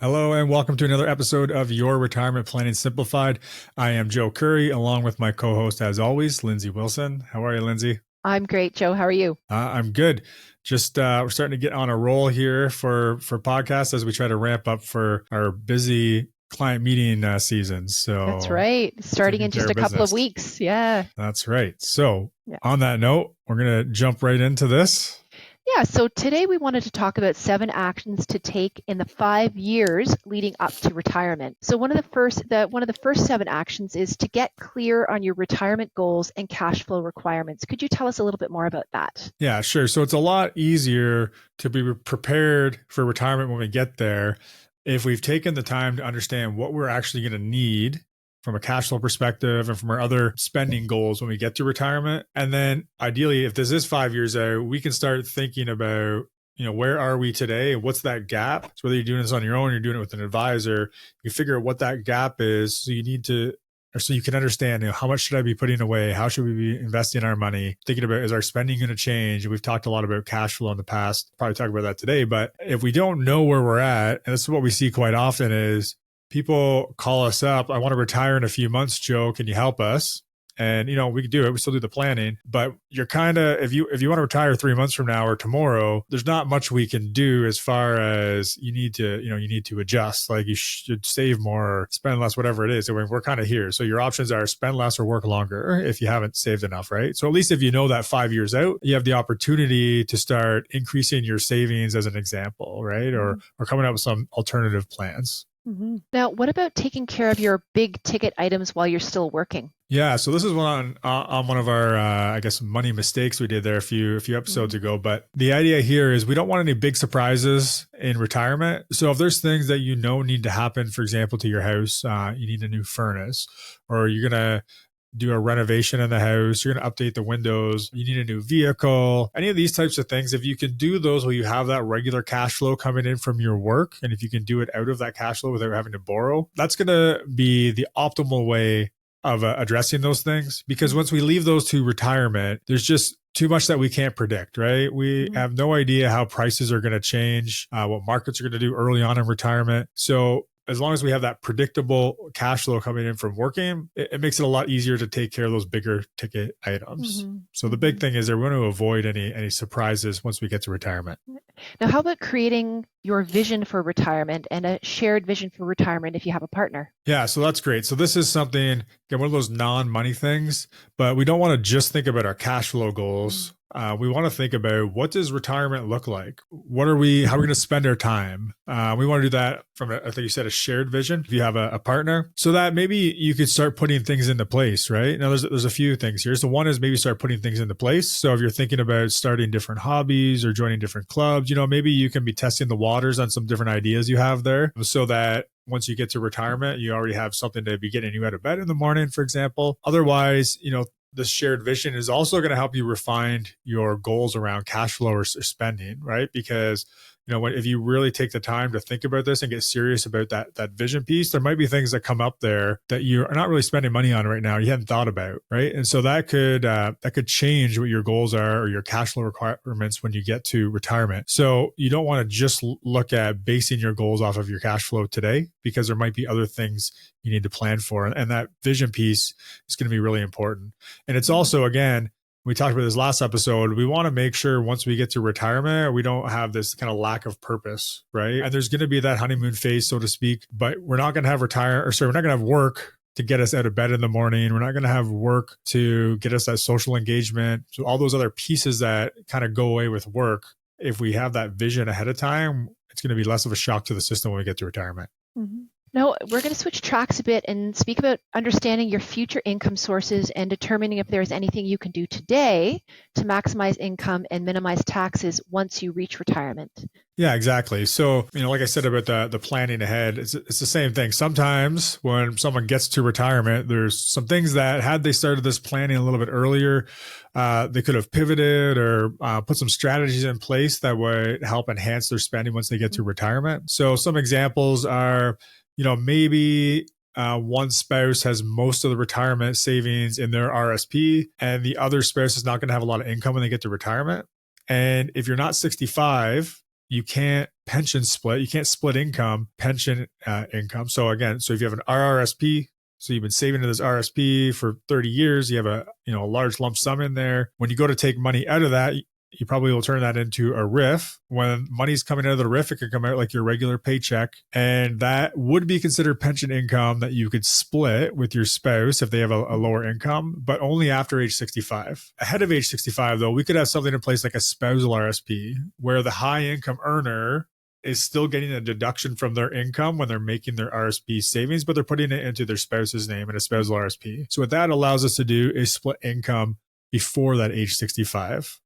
Hello and welcome to another episode of Your Retirement Planning Simplified. I am Joe Curry, along with my co-host, as always, Lindsay Wilson. How are you, Lindsay? I'm great, Joe. How are you? I'm good. Just we're starting to get on a roll here for podcasts as we try to ramp up for our busy client meeting season. That's So right. Starting taking in care just of a couple of business. weeks. Yeah. That's right. So Yeah. on that note, we're gonna jump right into this. Yeah. So today we wanted to talk about 7 actions to take in the 5 years leading up to retirement. So one of the first 7 actions is to get clear on your retirement goals and cash flow requirements. Could you tell us a little bit more about that? Yeah, sure. So it's a lot easier to be prepared for retirement when we get there if we've taken the time to understand what we're actually going to need from a cash flow perspective and from our other spending goals when we get to retirement. And then ideally, if this is 5 years out, we can start thinking about, where are we today and what's that gap? So whether you're doing this on your own, or you're doing it with an advisor, you figure out what that gap is. So you need to or so you can understand, how much should I be putting away? How should we be investing our money? Thinking about, is our spending going to change? We've talked a lot about cash flow in the past, probably talk about that today. But if we don't know where we're at, and this is what we see quite often, is people call us up. I want to retire in a few months, Joe. Can you help us? And we can do it. We still do the planning, but you're kind of, if you want to retire 3 months from now or tomorrow, there's not much we can do as far as you need to adjust. Like you should save more, or spend less, whatever it is. So we're kind of here. So your options are spend less or work longer if you haven't saved enough, right? So at least if you know that 5 years out, you have the opportunity to start increasing your savings as an example, right? Or coming up with some alternative plans. Now, what about taking care of your big ticket items while you're still working? Yeah, so this is on one of our I guess money mistakes we did there a few episodes Mhm. ago. But the idea here is we don't want any big surprises in retirement. So if there's things that need to happen, for example, to your house, you need a new furnace, or you're gonna do a renovation in the house, you're going to update the windows, you need a new vehicle, any of these types of things. If you can do those while you have that regular cash flow coming in from your work, and if you can do it out of that cash flow without having to borrow, that's going to be the optimal way of addressing those things. Because once we leave those to retirement, there's just too much that we can't predict, right? We Mhm. have no idea how prices are going to change, what markets are going to do early on in retirement. So as long as we have that predictable cash flow coming in from working, it makes it a lot easier to take care of those bigger ticket items. Mhm. So the big Mhm. thing is that we want to avoid any surprises once we get to retirement. Now, how about creating your vision for retirement and a shared vision for retirement if you have a partner? Yeah, so that's great. So this is something, again, one of those non-money things, but we don't want to just think about our cash flow goals. We want to think about, what does retirement look like? How are we going to spend our time? We want to do that from, I think you said, a shared vision. If you have a partner, so that maybe you could start putting things into place, right? Now, there's a few things here. So one is maybe start putting things into place. So if you're thinking about starting different hobbies or joining different clubs, maybe you can be testing the waters on some different ideas you have there, so that once you get to retirement, you already have something to be getting you out of bed in the morning, for example. Otherwise, this shared vision is also going to help you refine your goals around cash flow or spending, right? Because if you really take the time to think about this and get serious about that vision piece, there might be things that come up there that you're not really spending money on right now, you hadn't thought about, right? And so that could change what your goals are or your cash flow requirements when you get to retirement. So you don't want to just look at basing your goals off of your cash flow today, because there might be other things you need to plan for, and that vision piece is going to be really important. And it's also, again, we talked about this last episode, we want to make sure once we get to retirement, we don't have this kind of lack of purpose, right? And there's going to be that honeymoon phase, so to speak, but we're not going to have we're not going to have work to get us out of bed in the morning. We're not going to have work to get us that social engagement. So all those other pieces that kind of go away with work, if we have that vision ahead of time, it's going to be less of a shock to the system when we get to retirement. Mhm. Now, we're going to switch tracks a bit and speak about understanding your future income sources and determining if there's anything you can do today to maximize income and minimize taxes once you reach retirement. Yeah, exactly. So, like I said about the planning ahead, it's the same thing. Sometimes when someone gets to retirement, there's some things that, had they started this planning a little bit earlier, they could have pivoted or put some strategies in place that would help enhance their spending once they get to retirement. So some examples are, maybe one spouse has most of the retirement savings in their RSP, and the other spouse is not going to have a lot of income when they get to retirement. And if you're not 65, you can't pension split. You can't split income, pension income. So again, so if you have an RRSP, so you've been saving to this RSP for 30 years, you have a large lump sum in there. When you go to take money out of that, you probably will turn that into a RIF. When money's coming out of the RIF, it could come out like your regular paycheck. And that would be considered pension income that you could split with your spouse if they have a lower income, but only after age 65. Ahead of age 65, though, we could have something in place like a spousal RSP where the high income earner is still getting a deduction from their income when they're making their RSP savings, but they're putting it into their spouse's name in a spousal RSP. So what that allows us to do is split income before that age 65.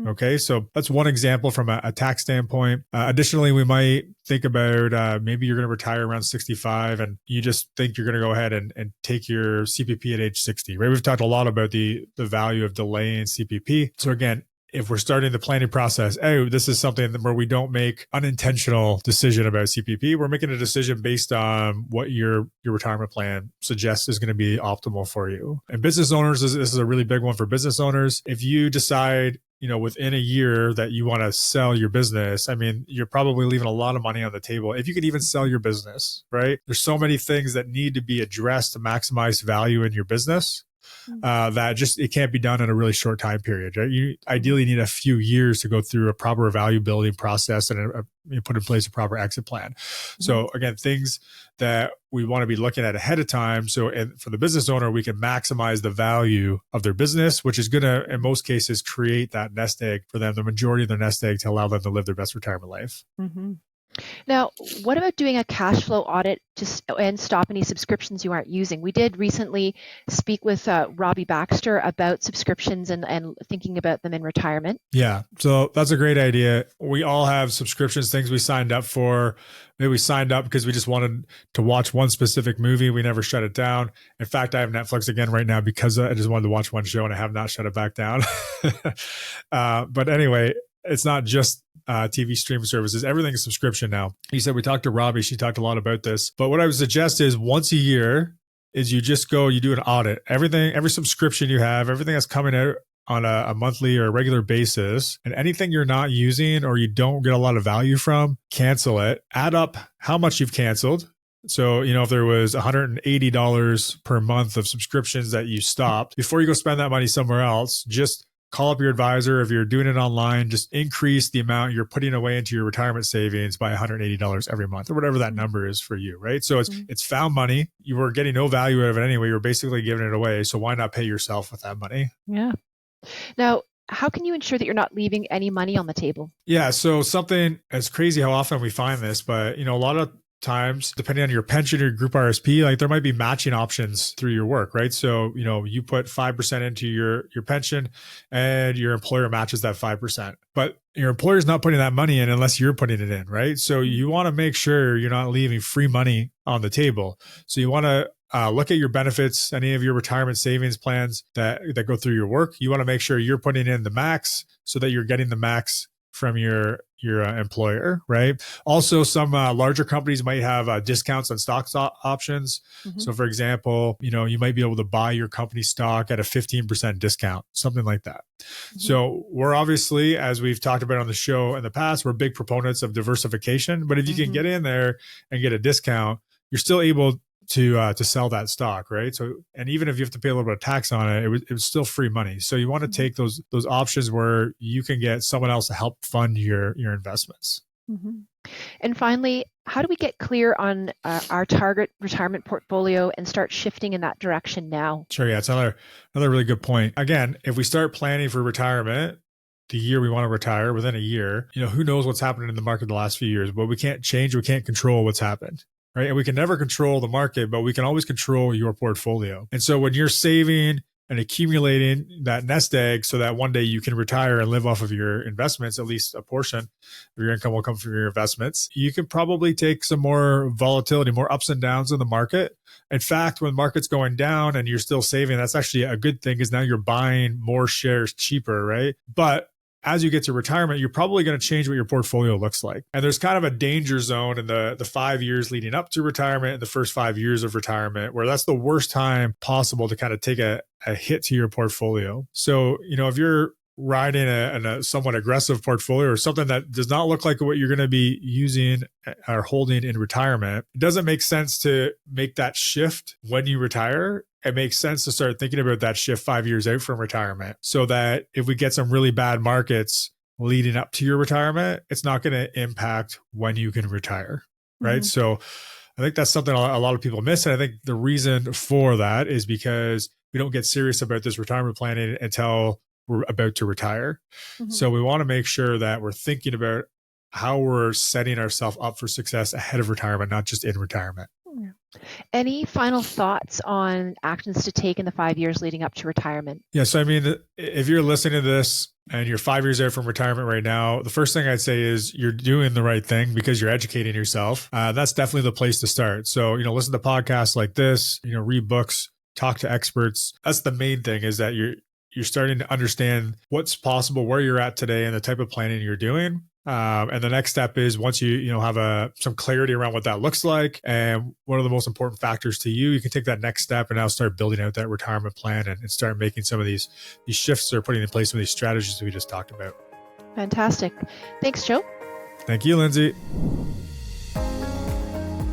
Okay, so that's one example from a tax standpoint. Additionally, we might think about maybe you're going to retire around 65 and you just think you're going to go ahead and take your CPP at age 60, right? We've talked a lot about the value of delaying CPP. So again, if we're starting the planning process, this is something where we don't make unintentional decision about CPP. We're making a decision based on what your retirement plan suggests is going to be optimal for you. And business owners, this is a really big one for business owners. If you decide, within a year that you want to sell your business, I mean, you're probably leaving a lot of money on the table. If you could even sell your business, right? There's so many things that need to be addressed to maximize value in your business. That just, it can't be done in a really short time period, right? You ideally need a few years to go through a proper value building process and put in place a proper exit plan. So again, things that we want to be looking at ahead of time. So for the business owner, we can maximize the value of their business, which is going to, in most cases, create that nest egg for them, the majority of their nest egg, to allow them to live their best retirement life. Now, what about doing a cash flow audit and stop any subscriptions you aren't using? We did recently speak with Robbie Baxter about subscriptions and thinking about them in retirement. Yeah, so that's a great idea. We all have subscriptions, things we signed up for. Maybe we signed up because we just wanted to watch one specific movie. We never shut it down. In fact, I have Netflix again right now because I just wanted to watch one show and I have not shut it back down. But anyway, it's not just TV streaming services. Everything is subscription now. You said we talked to Robbie. She talked a lot about this. But what I would suggest is once a year is you just go, you do an audit. Every subscription you have, everything that's coming out on a monthly or a regular basis, and anything you're not using or you don't get a lot of value from, cancel it. Add up how much you've canceled. So, if there was $180 per month of subscriptions that you stopped, before you go spend that money somewhere else, just call up your advisor. If you're doing it online, just increase the amount you're putting away into your retirement savings by $180 every month, or whatever that number is for you, right? So it's found money. You were getting no value out of it anyway. You're basically giving it away. So why not pay yourself with that money? Yeah. Now, how can you ensure that you're not leaving any money on the table? Yeah. So something, it's crazy how often we find this, but a lot of times, depending on your pension or your group RSP, like there might be matching options through your work, right? So, you put 5% into your pension and your employer matches that 5%, but your employer's not putting that money in unless you're putting it in, right? So you want to make sure you're not leaving free money on the table. So you want to look at your benefits, any of your retirement savings plans that go through your work. You want to make sure you're putting in the max so that you're getting the max from your employer, right? Also, some larger companies might have discounts on stock options. So for example, you might be able to buy your company stock at a 15% discount, something like that. So we're obviously, as we've talked about on the show in the past, we're big proponents of diversification, but if you can get in there and get a discount, you're still able to sell that stock, right? So, and even if you have to pay a little bit of tax on it, it was still free money. So you want to take those options where you can get someone else to help fund your investments. And finally, how do we get clear on our target retirement portfolio and start shifting in that direction now? Sure, yeah, it's another really good point. Again, if we start planning for retirement, the year we want to retire, within a year, who knows what's happened in the market the last few years, but we can't control what's happened. Right. And we can never control the market, but we can always control your portfolio. And so when you're saving and accumulating that nest egg so that one day you can retire and live off of your investments, at least a portion of your income will come from your investments, you can probably take some more volatility, more ups and downs in the market. In fact, when the market's going down and you're still saving, that's actually a good thing, because now you're buying more shares cheaper, right? But as you get to retirement, you're probably going to change what your portfolio looks like. And there's kind of a danger zone in the 5 years leading up to retirement and the first 5 years of retirement, where that's the worst time possible to kind of take a hit to your portfolio. So, if you're riding a somewhat aggressive portfolio or something that does not look like what you're going to be using or holding in retirement, it doesn't make sense to make that shift when you retire. It makes sense to start thinking about that shift 5 years out from retirement, so that if we get some really bad markets leading up to your retirement, it's not going to impact when you can retire, right? So I think that's something a lot of people miss. And I think the reason for that is because we don't get serious about this retirement planning until we're about to retire. So we want to make sure that we're thinking about how we're setting ourselves up for success ahead of retirement, not just in retirement. Any final thoughts on actions to take in the 5 years leading up to retirement? Yeah. So, I mean, if you're listening to this and you're 5 years out from retirement right now, the first thing I'd say is you're doing the right thing because you're educating yourself. That's definitely the place to start. So, listen to podcasts like this, read books, talk to experts. That's the main thing, is that you're starting to understand what's possible, where you're at today, and the type of planning you're doing. And the next step is, once you have some clarity around what that looks like and what are the most important factors to you, you can take that next step and now start building out that retirement plan and start making some of these shifts or putting in place some of these strategies that we just talked about. Fantastic. Thanks, Joe. Thank you, Lindsay.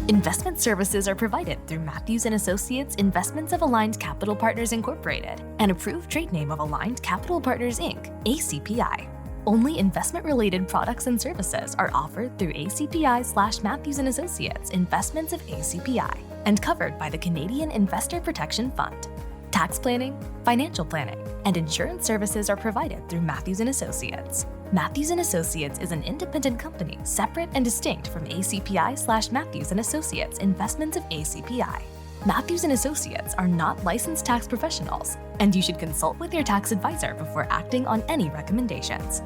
Investment services are provided through Matthews & Associates Investments of Aligned Capital Partners Incorporated, an approved trade name of Aligned Capital Partners Inc., ACPI. Only investment-related products and services are offered through ACPI/Matthews & Associates Investments of ACPI and covered by the Canadian Investor Protection Fund. Tax planning, financial planning, and insurance services are provided through Matthews & Associates. Matthews & Associates is an independent company separate and distinct from ACPI/Matthews & Associates Investments of ACPI. Matthews & Associates are not licensed tax professionals, and you should consult with your tax advisor before acting on any recommendations.